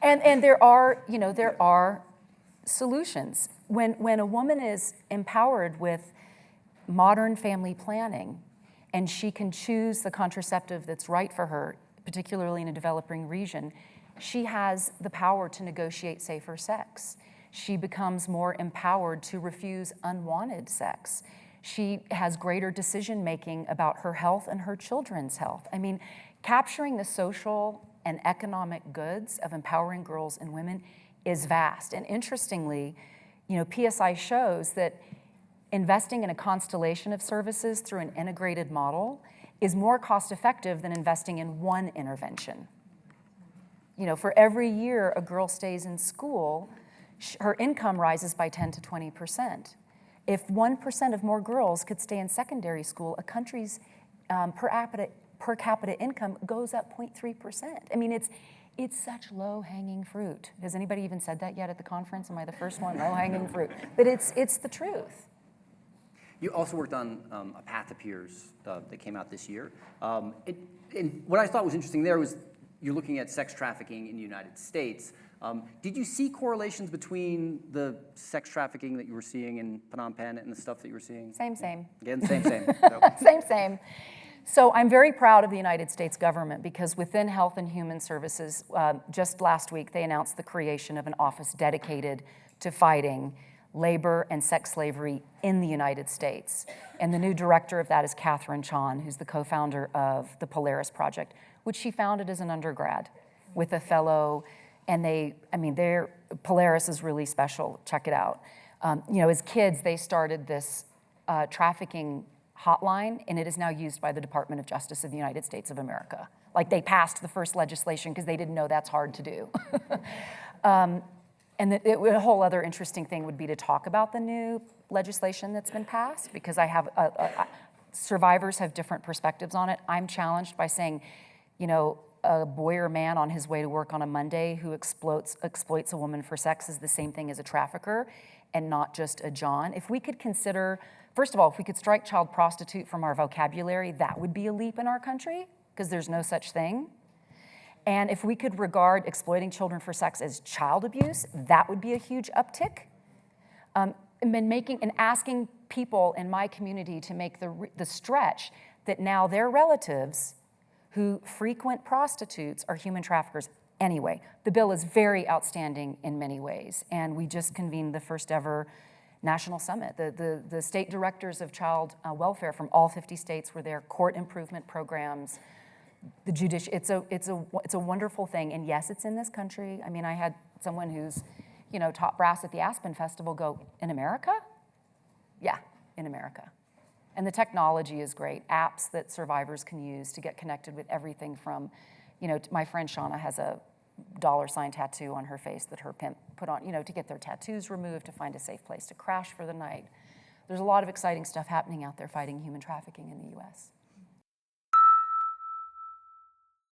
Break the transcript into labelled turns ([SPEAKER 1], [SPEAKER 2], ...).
[SPEAKER 1] And there are solutions. When a woman is empowered with modern family planning, and she can choose the contraceptive that's right for her, particularly in a developing region, she has the power to negotiate safer sex. She becomes more empowered to refuse unwanted sex. She has greater decision-making about her health and her children's health. I mean, capturing the social and economic goods of empowering girls and women is vast. And interestingly, PSI shows that investing in a constellation of services through an integrated model is more cost-effective than investing in one intervention. For every year a girl stays in school, her income rises by 10 to 20%. If 1% of more girls could stay in secondary school, a country's per capita income goes up 0.3%. I mean, it's such low-hanging fruit. Has anybody even said that yet at the conference? Am I the first one? Low-hanging fruit. But it's the truth.
[SPEAKER 2] You also worked on A Path Appears that came out this year. And what I thought was interesting there was you're looking at sex trafficking in the United States. Did you see correlations between the sex trafficking that you were seeing in Phnom Penh and the stuff that you were seeing?
[SPEAKER 1] Same.
[SPEAKER 2] Again, same. So.
[SPEAKER 1] Same. So I'm very proud of the United States government because within Health and Human Services, just last week, they announced the creation of an office dedicated to fighting labor and sex slavery in the United States. And the new director of that is Catherine Chan, who's the co-founder of the Polaris Project, which she founded as an undergrad with a fellow. And Polaris is really special. Check it out. As kids, they started this trafficking hotline, and it is now used by the Department of Justice of the United States of America. Like, they passed the first legislation because they didn't know that's hard to do. And a whole other interesting thing would be to talk about the new legislation that's been passed, because I have survivors have different perspectives on it. I'm challenged by saying, a boy or man on his way to work on a Monday who exploits a woman for sex is the same thing as a trafficker and not just a John. If we could consider, first of all, if we could strike child prostitute from our vocabulary, that would be a leap in our country, because there's no such thing. And if we could regard exploiting children for sex as child abuse, that would be a huge uptick. And asking people in my community to make the stretch that now their relatives who frequent prostitutes are human traffickers. Anyway, the bill is very outstanding in many ways, and we just convened the first ever national summit. The state directors of child welfare from all 50 states were there, court improvement programs, the judicial. It's a wonderful thing, and yes, it's in this country. I mean, I had someone who's, top brass at the Aspen Festival go, in America? Yeah, in America. And the technology is great. Apps that survivors can use to get connected with everything from, my friend Shauna has a $sign tattoo on her face that her pimp put on, to get their tattoos removed, to find a safe place to crash for the night. There's a lot of exciting stuff happening out there fighting human trafficking in the U.S.